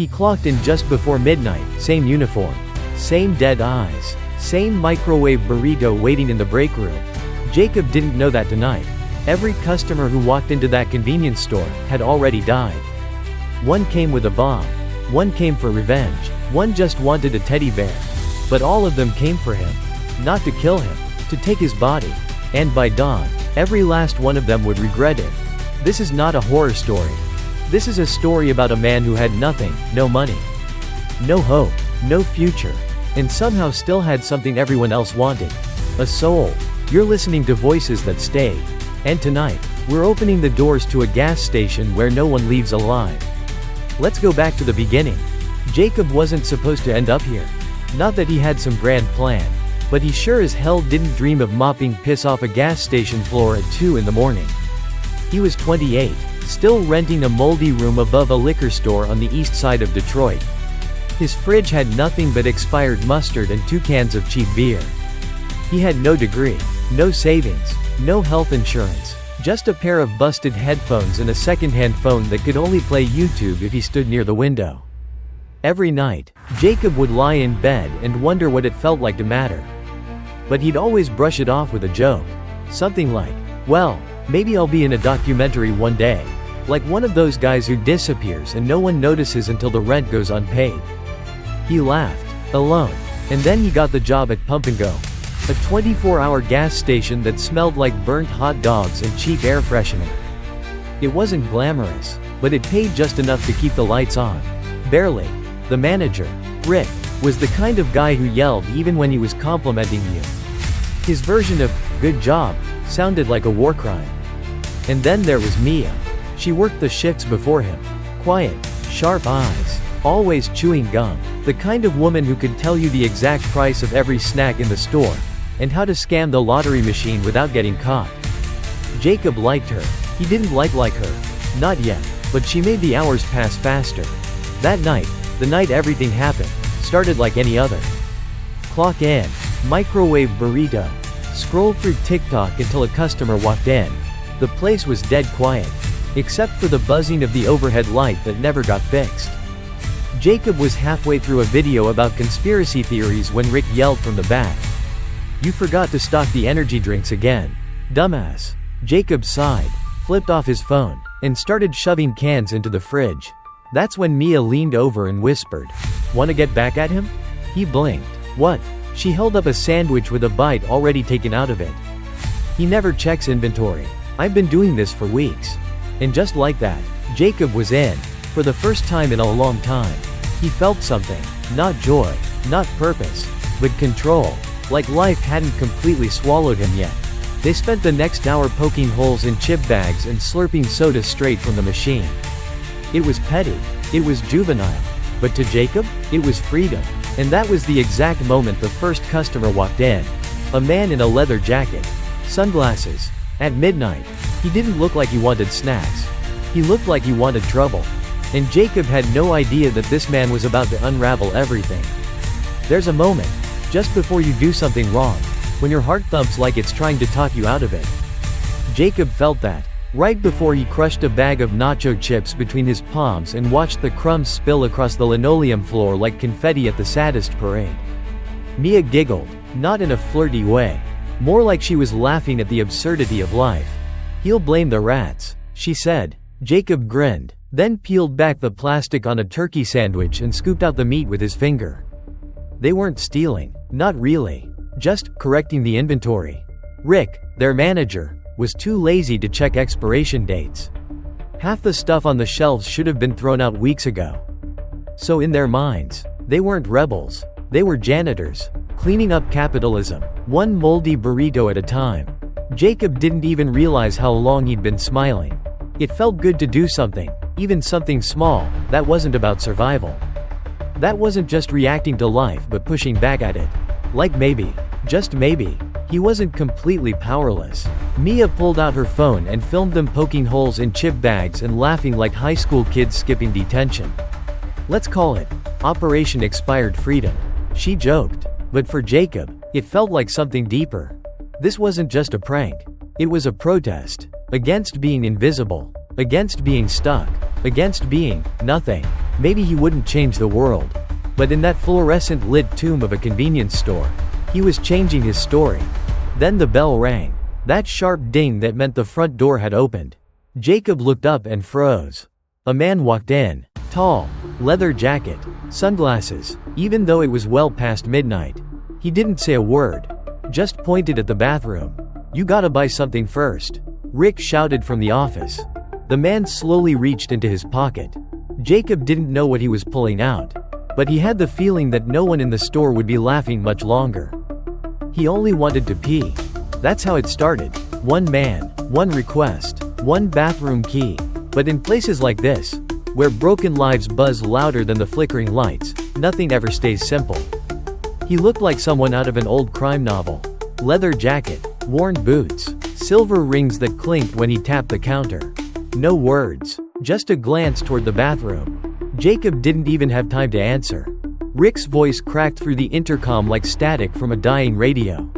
He clocked in just before midnight, same uniform, same dead eyes, same microwave burrito waiting in the break room. Jacob didn't know that tonight, every customer who walked into that convenience store had already died. One came with a bomb, one came for revenge, one just wanted a teddy bear. But all of them came for him. Not to kill him, to take his body. And by dawn, every last one of them would regret it. This is not a horror story. This is a story about a man who had nothing, no money, no hope, no future, and somehow still had something everyone else wanted. A soul. You're listening to Voices That Stayed. And tonight, we're opening the doors to a gas station where no one leaves alive. Let's go back to the beginning. Jacob wasn't supposed to end up here. Not that he had some grand plan, but he sure as hell didn't dream of mopping piss off a gas station floor at 2 in the morning. He was 28, still renting a moldy room above a liquor store on the east side of Detroit. His fridge had nothing but expired mustard and 2 cans of cheap beer. He had no degree, no savings, no health insurance, just a pair of busted headphones and a second-hand phone that could only play YouTube if he stood near the window. Every night, Jacob would lie in bed and wonder what it felt like to matter. But he'd always brush it off with a joke. Something like, well, maybe I'll be in a documentary one day. Like one of those guys who disappears and no one notices until the rent goes unpaid. He laughed, alone, and then he got the job at Pump and Go, a 24-hour gas station that smelled like burnt hot dogs and cheap air freshener. It wasn't glamorous, but it paid just enough to keep the lights on. Barely. The manager, Rick, was the kind of guy who yelled even when he was complimenting you. His version of, "good job," sounded like a war crime. And then there was Mia. She worked the shifts before him. Quiet, sharp eyes, always chewing gum, the kind of woman who could tell you the exact price of every snack in the store, and how to scam the lottery machine without getting caught. Jacob liked her. He didn't like her. Not yet, but she made the hours pass faster. That night, the night everything happened, started like any other. Clock in, microwave burrito, scroll through TikTok until a customer walked in. The place was dead quiet, except for the buzzing of the overhead light that never got fixed. Jacob was halfway through a video about conspiracy theories when Rick yelled from the back, "You forgot to stock the energy drinks again. Dumbass." Jacob sighed, flipped off his phone, and started shoving cans into the fridge. That's when Mia leaned over and whispered, "Wanna get back at him?" He blinked. "What?" She held up a sandwich with a bite already taken out of it. "He never checks inventory. I've been doing this for weeks." And just like that, Jacob was in, for the first time in a long time. He felt something, not joy, not purpose, but control, like life hadn't completely swallowed him yet. They spent the next hour poking holes in chip bags and slurping soda straight from the machine. It was petty, it was juvenile, but to Jacob, it was freedom. And that was the exact moment the first customer walked in. A man in a leather jacket, sunglasses. At midnight, he didn't look like he wanted snacks. He looked like he wanted trouble. And Jacob had no idea that this man was about to unravel everything. There's a moment, just before you do something wrong, when your heart thumps like it's trying to talk you out of it. Jacob felt that, right before he crushed a bag of nacho chips between his palms and watched the crumbs spill across the linoleum floor like confetti at the saddest parade. Mia giggled, not in a flirty way. More like she was laughing at the absurdity of life. "He'll blame the rats," she said. Jacob grinned, then peeled back the plastic on a turkey sandwich and scooped out the meat with his finger. They weren't stealing, not really. Just correcting the inventory. Rick, their manager, was too lazy to check expiration dates. Half the stuff on the shelves should have been thrown out weeks ago. So in their minds, they weren't rebels, they were janitors, cleaning up capitalism, one moldy burrito at a time. Jacob didn't even realize how long he'd been smiling. It felt good to do something, even something small, that wasn't about survival. That wasn't just reacting to life but pushing back at it. Like maybe, just maybe, he wasn't completely powerless. Mia pulled out her phone and filmed them poking holes in chip bags and laughing like high school kids skipping detention. "Let's call it Operation Expired Freedom," she joked. But for Jacob, it felt like something deeper. This wasn't just a prank. It was a protest. Against being invisible. Against being stuck. Against being nothing. Maybe he wouldn't change the world. But in that fluorescent-lit tomb of a convenience store, he was changing his story. Then the bell rang. That sharp ding that meant the front door had opened. Jacob looked up and froze. A man walked in. Tall, leather jacket, sunglasses. Even though it was well past midnight, he didn't say a word. Just pointed at the bathroom. "You gotta buy something first," Rick shouted from the office. The man slowly reached into his pocket. Jacob didn't know what he was pulling out, but he had the feeling that no one in the store would be laughing much longer. He only wanted to pee. That's how it started. One man, one request, one bathroom key. But in places like this, where broken lives buzz louder than the flickering lights, nothing ever stays simple. He looked like someone out of an old crime novel. Leather jacket, worn boots, silver rings that clinked when he tapped the counter. No words, just a glance toward the bathroom. Jacob didn't even have time to answer. Rick's voice cracked through the intercom like static from a dying radio.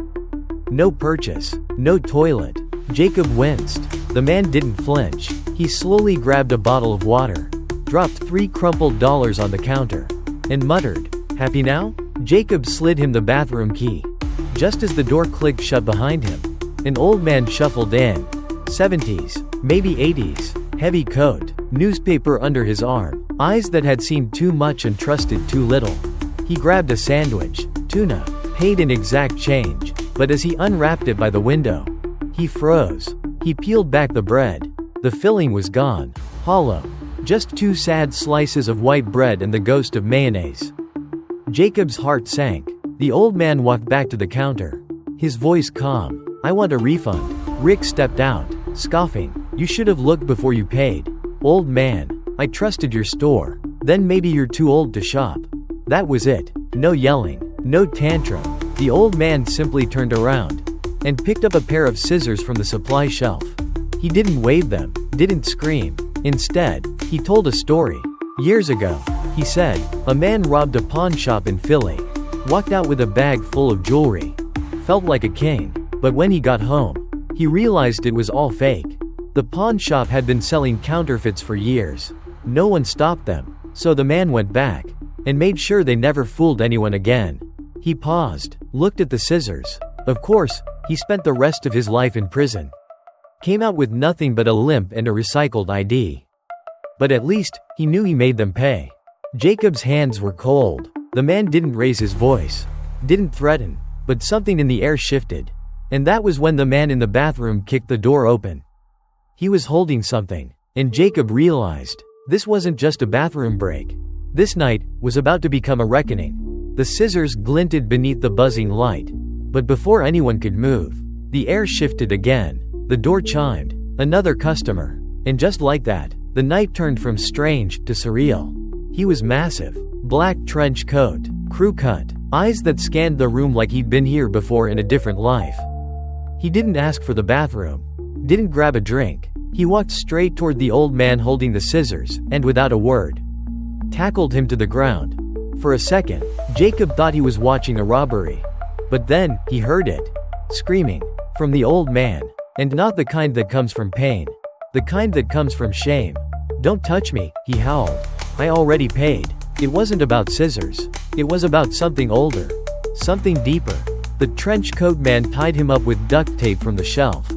"No purchase, no toilet." Jacob winced. The man didn't flinch. He slowly grabbed a bottle of water, dropped 3 crumpled dollars on the counter, and muttered, "Happy now?" Jacob slid him the bathroom key. Just as the door clicked shut behind him, an old man shuffled in. 70s, maybe 80s, heavy coat, newspaper under his arm, eyes that had seen too much and trusted too little. He grabbed a sandwich, tuna, paid in exact change, but as he unwrapped it by the window, he froze. He peeled back the bread. The filling was gone, hollow. Just 2 sad slices of white bread and the ghost of mayonnaise. Jacob's heart sank. The old man walked back to the counter, his voice calm. "I want a refund." Rick stepped out, scoffing. "You should have looked before you paid. Old man, I trusted your store. Then maybe you're too old to shop." That was it. No yelling, no tantrum. The old man simply turned around and picked up a pair of scissors from the supply shelf. He didn't wave them, didn't scream. Instead, he told a story. Years ago, he said, a man robbed a pawn shop in Philly. Walked out with a bag full of jewelry. Felt like a king. But when he got home, he realized it was all fake. The pawn shop had been selling counterfeits for years. No one stopped them. So the man went back and made sure they never fooled anyone again. He paused, looked at the scissors. Of course, he spent the rest of his life in prison. Came out with nothing but a limp and a recycled ID. But at least, he knew he made them pay. Jacob's hands were cold. The man didn't raise his voice, didn't threaten, but something in the air shifted. And that was when the man in the bathroom kicked the door open. He was holding something, and Jacob realized, this wasn't just a bathroom break. This night was about to become a reckoning. The scissors glinted beneath the buzzing light. But before anyone could move, the air shifted again. The door chimed. Another customer. And just like that, the night turned from strange to surreal. He was massive. Black trench coat, crew cut, eyes that scanned the room like he'd been here before in a different life. He didn't ask for the bathroom. Didn't grab a drink. He walked straight toward the old man holding the scissors, and without a word, tackled him to the ground. For a second, Jacob thought he was watching a robbery. But then, he heard it. Screaming. From the old man. And not the kind that comes from pain. The kind that comes from shame. "Don't touch me," he howled. "I already paid." It wasn't about scissors. It was about something older. Something deeper. The trench coat man tied him up with duct tape from the shelf.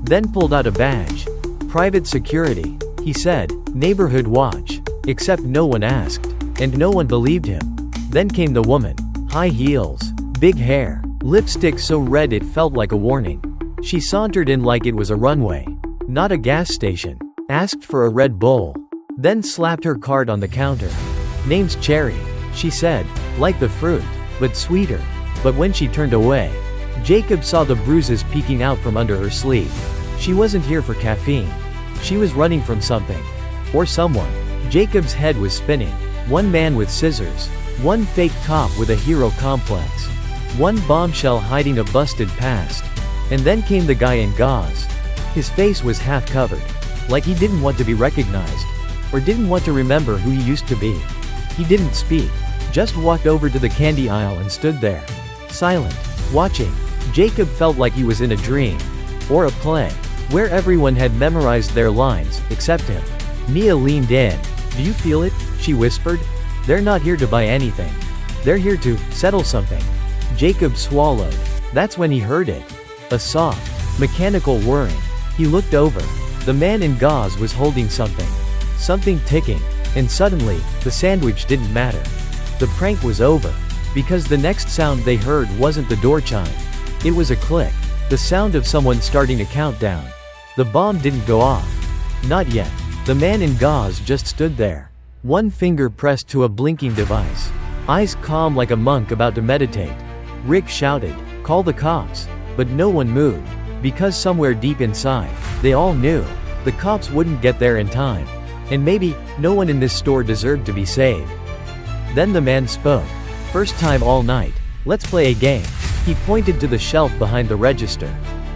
Then pulled out a badge. "Private security," he said. "Neighborhood watch." Except no one asked. And no one believed him. Then came the woman. High heels. Big hair. Lipstick so red it felt like a warning. She sauntered in like it was a runway. Not a gas station. Asked for a Red Bull. Then slapped her card on the counter. "Name's Cherry," she said. "Like the fruit, but sweeter." But when she turned away, Jacob saw the bruises peeking out from under her sleeve. She wasn't here for caffeine. She was running from something. Or someone. Jacob's head was spinning. One man with scissors. One fake cop with a hero complex. One bombshell hiding a busted past. And then came the guy in gauze. His face was half covered. Like he didn't want to be recognized. Or didn't want to remember who he used to be. He didn't speak. Just walked over to the candy aisle and stood there. Silent. Watching. Jacob felt like he was in a dream. Or a play. Where everyone had memorized their lines, except him. Mia leaned in. "Do you feel it?" she whispered. "They're not here to buy anything. They're here to settle something." Jacob swallowed. That's when he heard it. A soft, mechanical whirring. He looked over. The man in gauze was holding something. Something ticking. And suddenly, the sandwich didn't matter. The prank was over. Because the next sound they heard wasn't the door chime. It was a click. The sound of someone starting a countdown. The bomb didn't go off. Not yet. The man in gauze just stood there. One finger pressed to a blinking device. Eyes calm like a monk about to meditate. Rick shouted, "Call the cops." But no one moved. Because somewhere deep inside, they all knew. The cops wouldn't get there in time. And maybe, no one in this store deserved to be saved. Then the man spoke. "First time all night. Let's play a game." He pointed to the shelf behind the register,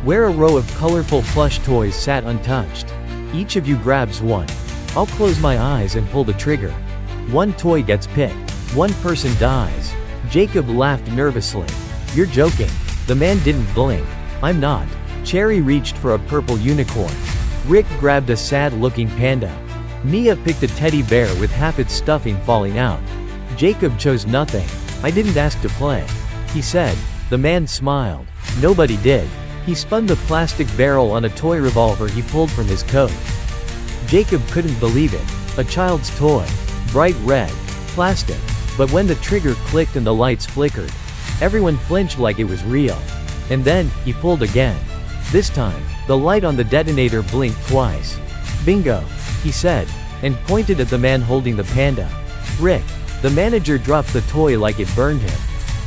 where a row of colorful plush toys sat untouched. "Each of you grabs one. I'll close my eyes and pull the trigger. One toy gets picked. One person dies." Jacob laughed nervously. "You're joking." The man didn't blink. "I'm not." Cherry reached for a purple unicorn. Rick grabbed a sad-looking panda. Mia picked a teddy bear with half its stuffing falling out. Jacob chose nothing. "I didn't ask to play," he said. The man smiled. Nobody did. He spun the plastic barrel on a toy revolver he pulled from his coat. Jacob couldn't believe it. A child's toy. Bright red. Plastic. But when the trigger clicked and the lights flickered, everyone flinched like it was real. And then, he pulled again. This time, the light on the detonator blinked twice. "Bingo," he said, and pointed at the man holding the panda. "Rick." The manager dropped the toy like it burned him.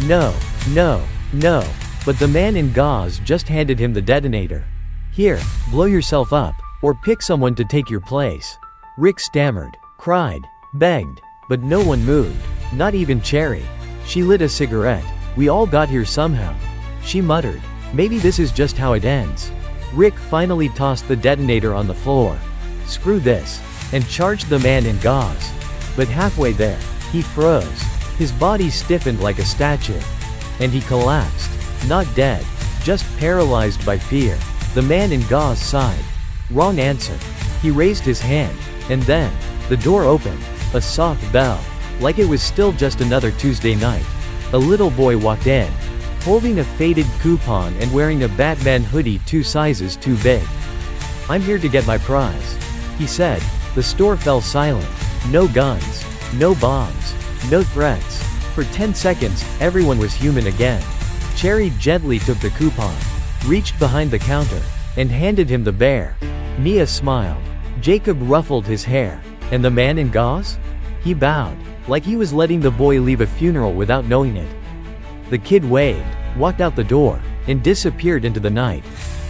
"No, no, no." But the man in gauze just handed him the detonator. "Here, blow yourself up, or pick someone to take your place." Rick stammered, cried, begged, but no one moved, not even Cherry. She lit a cigarette. "We all got here somehow," she muttered. "Maybe this is just how it ends." Rick finally tossed the detonator on the floor. "Screw this," and charged the man in gauze. But halfway there, he froze. His body stiffened like a statue. And he collapsed. Not dead, just paralyzed by fear. The man in gauze sighed. Wrong answer. He raised his hand. And then, the door opened. A soft bell. Like it was still just another Tuesday night. A little boy walked in, holding a faded coupon and wearing a Batman hoodie 2 sizes too big. "I'm here to get my prize," he said. The store fell silent. No guns. No bombs. No threats. For 10 seconds, everyone was human again. Cherry gently took the coupon, reached behind the counter, and handed him the bear. Mia smiled. Jacob ruffled his hair. And the man in gauze? He bowed, like he was letting the boy leave a funeral without knowing it. The kid waved, walked out the door, and disappeared into the night.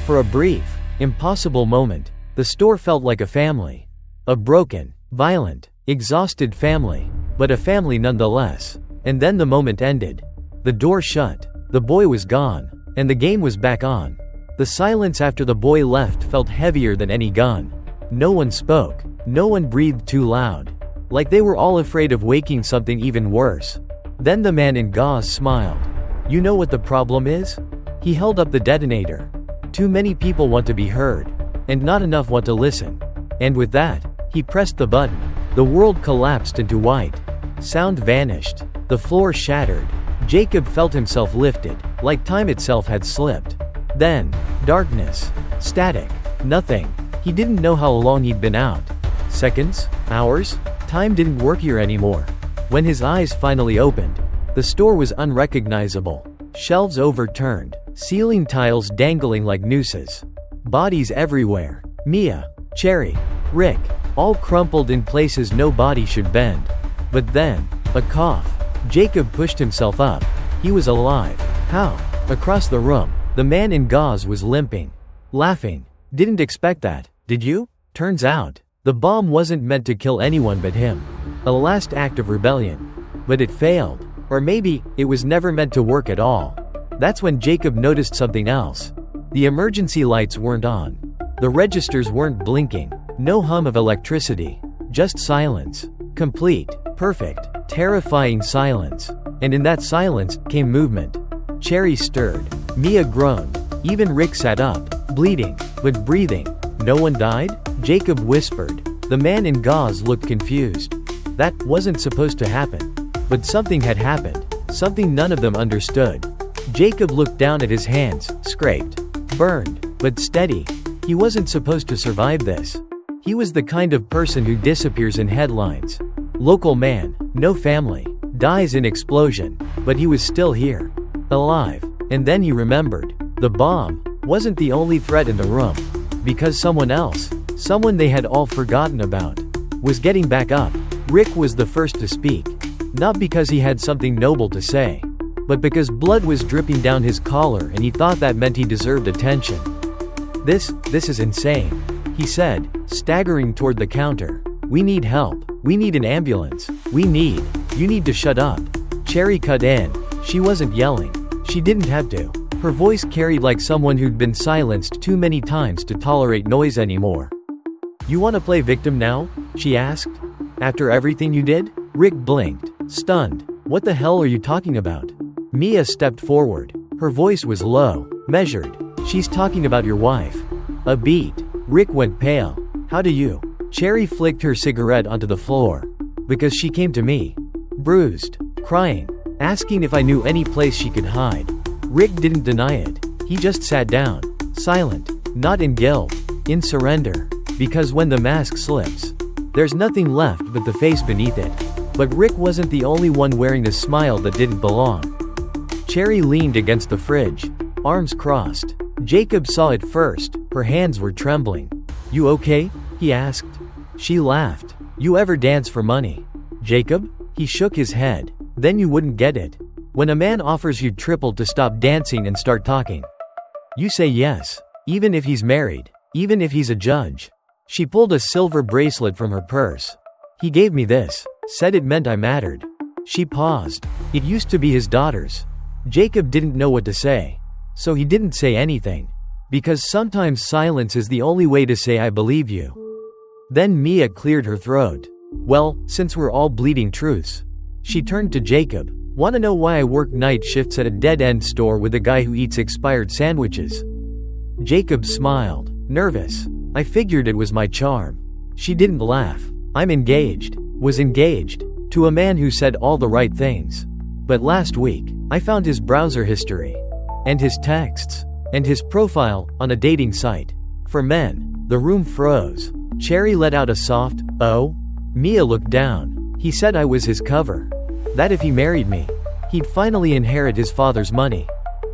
For a brief, impossible moment, the store felt like a family. A broken, violent, exhausted family, but a family nonetheless. And then the moment ended. The door shut, the boy was gone, and the game was back on. The silence after the boy left felt heavier than any gun. No one spoke, no one breathed too loud. Like they were all afraid of waking something even worse. Then the man in gauze smiled. "You know what the problem is?" He held up the detonator. "Too many people want to be heard. And not enough want to listen." And with that, he pressed the button. The world collapsed into white. Sound vanished. The floor shattered. Jacob felt himself lifted, like time itself had slipped. Then, darkness. Static. Nothing. He didn't know how long he'd been out. Seconds? Hours? Time didn't work here anymore. When his eyes finally opened, the store was unrecognizable. Shelves overturned. Ceiling tiles dangling like nooses. Bodies everywhere. Mia, Cherry, Rick, all crumpled in places no body should bend. But then, a cough. Jacob pushed himself up. He was alive. How? Across the room, the man in gauze was limping. Laughing. "Didn't expect that, did you?" Turns out, the bomb wasn't meant to kill anyone but him. A last act of rebellion. But it failed. Or maybe, it was never meant to work at all. That's when Jacob noticed something else. The emergency lights weren't on. The registers weren't blinking. No hum of electricity. Just silence. Complete, perfect, terrifying silence. And in that silence, came movement. Cherry stirred. Mia groaned. Even Rick sat up, bleeding, but breathing. "No one died?" Jacob whispered. The man in gauze looked confused. That wasn't supposed to happen. But something had happened. Something none of them understood. Jacob looked down at his hands, scraped, burned, but steady. He wasn't supposed to survive this. He was the kind of person who disappears in headlines. Local man, no family, dies in explosion, but he was still here. Alive. And then he remembered. The bomb wasn't the only threat in the room. Because someone else, someone they had all forgotten about, was getting back up. Rick was the first to speak. Not because he had something noble to say, but because blood was dripping down his collar and he thought that meant he deserved attention. This is insane, he said, staggering toward the counter. We need help. We need an ambulance. You need to shut up. Cherry cut in. She wasn't yelling. She didn't have to. Her voice carried like someone who'd been silenced too many times to tolerate noise anymore. You want to play victim now? She asked. After everything you did? Rick blinked, stunned. What the hell are you talking about? Mia stepped forward. Her voice was low, measured. She's talking about your wife. A beat. Rick went pale. How do you? Cherry flicked her cigarette onto the floor. Because she came to me. Bruised. Crying. Asking if I knew any place she could hide. Rick didn't deny it. He just sat down. Silent. Not in guilt. In surrender. Because when the mask slips, there's nothing left but the face beneath it. But Rick wasn't the only one wearing a smile that didn't belong. Cherry leaned against the fridge. Arms crossed. Jacob saw it first. Her hands were trembling. You okay? He asked. She laughed. You ever dance for money? Jacob? He shook his head. Then you wouldn't get it. When a man offers you triple to stop dancing and start talking, you say yes. Even if he's married. Even if he's a judge. She pulled a silver bracelet from her purse. He gave me this. Said it meant I mattered. She paused. It used to be his daughter's. Jacob didn't know what to say. So he didn't say anything. Because sometimes silence is the only way to say I believe you. Then Mia cleared her throat. Well, since we're all bleeding truths. She turned to Jacob. Want to know why I work night shifts at a dead-end store with a guy who eats expired sandwiches? Jacob smiled. Nervous. I figured it was my charm. She didn't laugh. I'm engaged. Was engaged. To a man who said all the right things. But last week, I found his browser history. And his texts. And his profile, on a dating site. For men. The room froze. Cherry let out a soft, oh? Mia looked down. He said I was his cover. That if he married me, he'd finally inherit his father's money.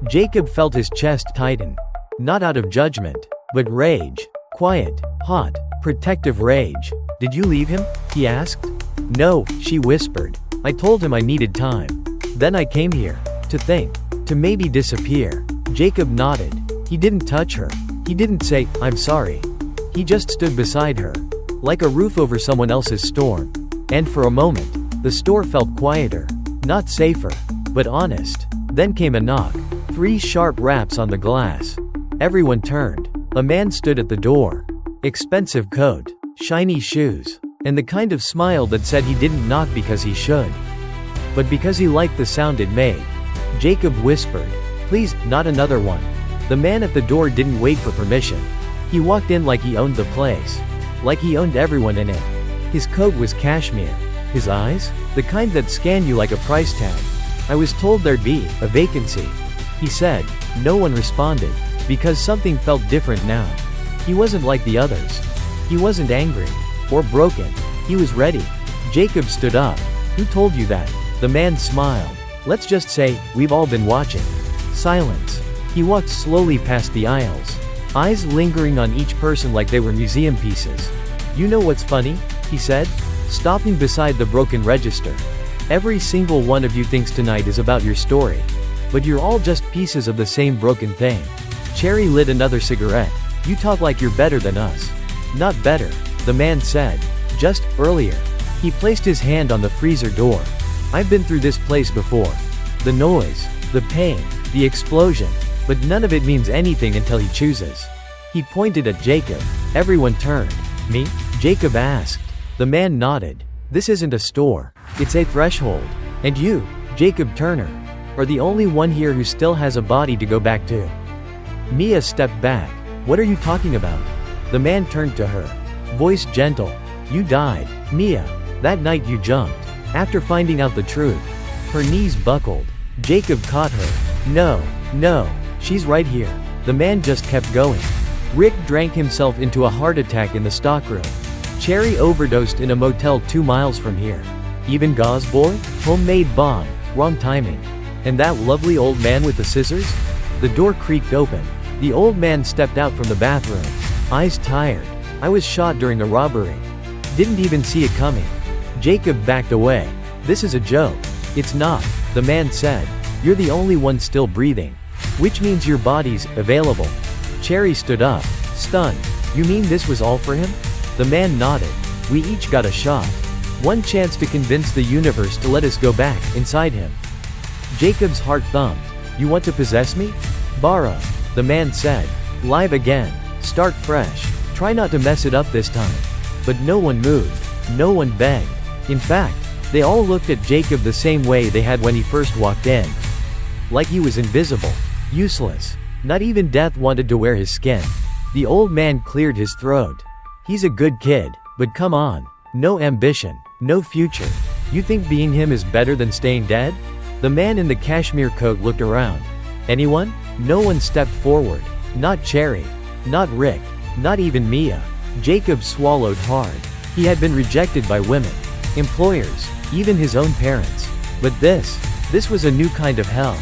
Jacob felt his chest tighten. Not out of judgment, but rage. Quiet, hot, protective rage. Did you leave him? He asked. No, she whispered. I told him I needed time. Then I came here. To think. To maybe disappear. Jacob nodded. He didn't touch her. He didn't say, I'm sorry. He just stood beside her. Like a roof over someone else's storm. And for a moment, the store felt quieter. Not safer, but honest. Then came a knock. 3 sharp raps on the glass. Everyone turned. A man stood at the door. Expensive coat. Shiny shoes. And the kind of smile that said he didn't knock because he should, but because he liked the sound it made. Jacob whispered, please, not another one. The man at the door didn't wait for permission. He walked in like he owned the place. Like he owned everyone in it. His coat was cashmere. His eyes? The kind that scan you like a price tag. I was told there'd be a vacancy. He said. No one responded. Because something felt different now. He wasn't like the others. He wasn't angry. Or broken. He was ready. Jacob stood up. Who told you that? The man smiled. Let's just say, we've all been watching. Silence. He walked slowly past the aisles. Eyes lingering on each person like they were museum pieces. You know what's funny? He said. Stopping beside the broken register. Every single one of you thinks tonight is about your story. But you're all just pieces of the same broken thing. Cherry lit another cigarette. You talk like you're better than us. Not better, the man said. Just earlier. He placed his hand on the freezer door. I've been through this place before. The noise, the pain, the explosion. But none of it means anything until he chooses. He pointed at Jacob. Everyone turned. Me? Jacob asked. The man nodded. This isn't a store. It's a threshold. And you, Jacob Turner, are the only one here who still has a body to go back to. Mia stepped back. What are you talking about? The man turned to her. Voice gentle. You died, Mia. That night you jumped. After finding out the truth. Her knees buckled. Jacob caught her. No, no, she's right here. The man just kept going. Rick drank himself into a heart attack in the stockroom. Cherry overdosed in a motel 2 miles from here. Even gauze boy? Homemade bomb. Wrong timing. And that lovely old man with the scissors? The door creaked open. The old man stepped out from the bathroom. Eyes tired. I was shot during a robbery. Didn't even see it coming. Jacob backed away. This is a joke. It's not, the man said. You're the only one still breathing. Which means your body's available. Cherry stood up, stunned. You mean this was all for him? The man nodded. We each got a shot. One chance to convince the universe to let us go back inside him. Jacob's heart thumped. You want to possess me? Borrow. The man said. Live again. Start fresh. Try not to mess it up this time. But no one moved. No one begged. In fact, they all looked at Jacob the same way they had when he first walked in. Like he was invisible. Useless. Not even death wanted to wear his skin. The old man cleared his throat. He's a good kid, but come on. No ambition. No future. You think being him is better than staying dead? The man in the cashmere coat looked around. Anyone? No one stepped forward. Not Cherry. Not Rick. Not even Mia. Jacob swallowed hard. He had been rejected by women. Employers. Even his own parents. But this was a new kind of hell.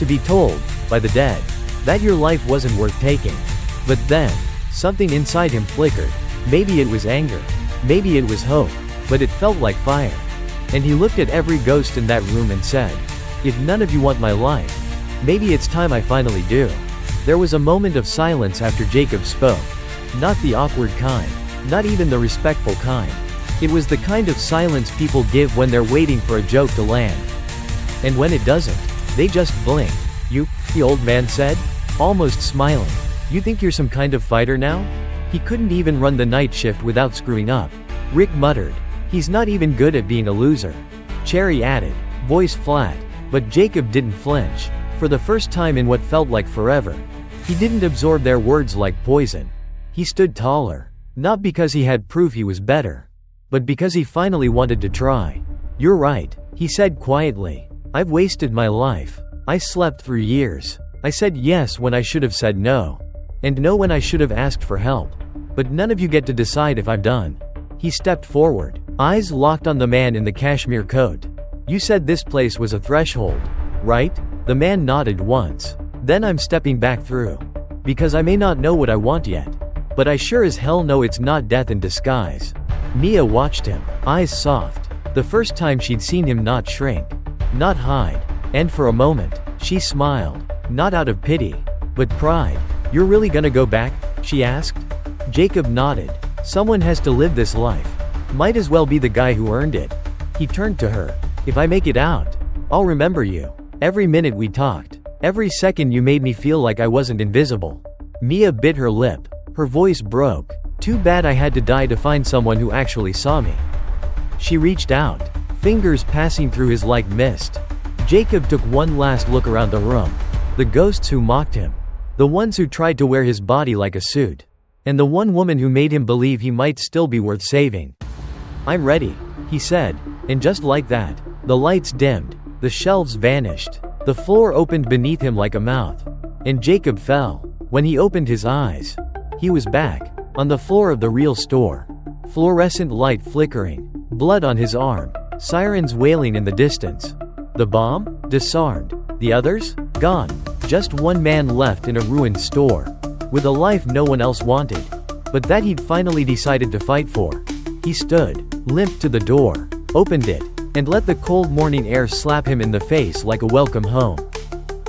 To be told, by the dead, that your life wasn't worth taking. But then, something inside him flickered. Maybe it was anger. Maybe it was hope. But it felt like fire. And he looked at every ghost in that room and said, if none of you want my life, maybe it's time I finally do. There was a moment of silence after Jacob spoke. Not the awkward kind. Not even the respectful kind. It was the kind of silence people give when they're waiting for a joke to land. And when it doesn't, they just blink. You, the old man said, almost smiling. You think you're some kind of fighter now? He couldn't even run the night shift without screwing up. Rick muttered. He's not even good at being a loser. Cherry added, voice flat. But Jacob didn't flinch. For the first time in what felt like forever. He didn't absorb their words like poison. He stood taller. Not because he had proof he was better. But because he finally wanted to try. You're right, he said quietly. I've wasted my life. I slept through years. I said yes when I should have said no. And no when I should have asked for help. But none of you get to decide if I'm done. He stepped forward, eyes locked on the man in the cashmere coat. You said this place was a threshold, right? The man nodded once. Then I'm stepping back through. Because I may not know what I want yet. But I sure as hell know it's not death in disguise. Mia watched him, eyes soft. The first time she'd seen him not shrink. Not hide. And for a moment, she smiled. Not out of pity, but pride. You're really gonna go back? She asked. Jacob nodded. Someone has to live this life. Might as well be the guy who earned it. He turned to her. If I make it out, I'll remember you. Every minute we talked. Every second you made me feel like I wasn't invisible. Mia bit her lip. Her voice broke. Too bad I had to die to find someone who actually saw me. She reached out, fingers passing through his like mist. Jacob took one last look around the room. The ghosts who mocked him. The ones who tried to wear his body like a suit. And the one woman who made him believe he might still be worth saving. I'm ready, he said. And just like that, the lights dimmed. The shelves vanished. The floor opened beneath him like a mouth. And Jacob fell. When he opened his eyes, he was back, on the floor of the real store. Fluorescent light flickering. Blood on his arm. Sirens wailing in the distance. The bomb? Disarmed. The others? Gone. Just one man left in a ruined store. With a life no one else wanted. But that he'd finally decided to fight for. He stood, limped to the door, opened it, and let the cold morning air slap him in the face like a welcome home.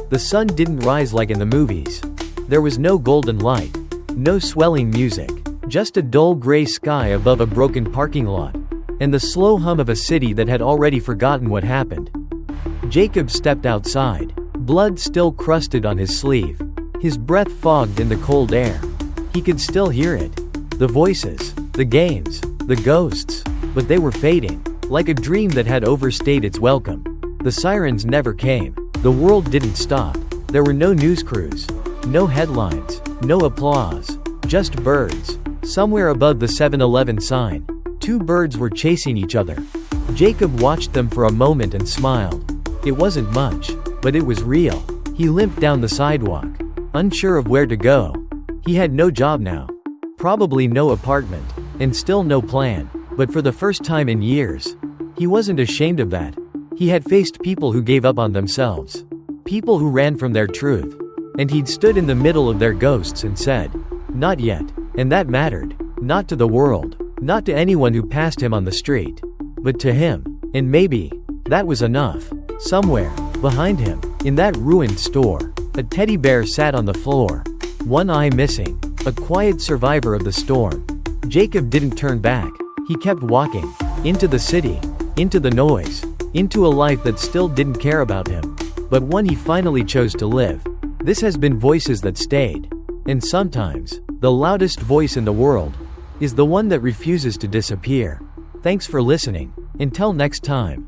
The sun didn't rise like in the movies. There was no golden light. No swelling music. Just a dull gray sky above a broken parking lot. And the slow hum of a city that had already forgotten what happened. Jacob stepped outside. Blood still crusted on his sleeve. His breath fogged in the cold air. He could still hear it. The voices. The games. The ghosts. But they were fading. Like a dream that had overstayed its welcome. The sirens never came. The world didn't stop. There were no news crews. No headlines. No applause. Just birds. Somewhere above the 7-Eleven sign. Two birds were chasing each other. Jacob watched them for a moment and smiled. It wasn't much, but it was real. He limped down the sidewalk, unsure of where to go. He had no job now. Probably no apartment, and still no plan. But for the first time in years, he wasn't ashamed of that. He had faced people who gave up on themselves. People who ran from their truth. And he'd stood in the middle of their ghosts and said, "Not yet." And that mattered. Not to the world. Not to anyone who passed him on the street. But to him. And maybe that was enough. Somewhere behind him, in that ruined store, a teddy bear sat on the floor. One eye missing. A quiet survivor of the storm. Jacob didn't turn back. He kept walking. Into the city. Into the noise. Into a life that still didn't care about him. But one he finally chose to live. This has been Voices That Stayed. And sometimes, the loudest voice in the world is the one that refuses to disappear. Thanks for listening. Until next time.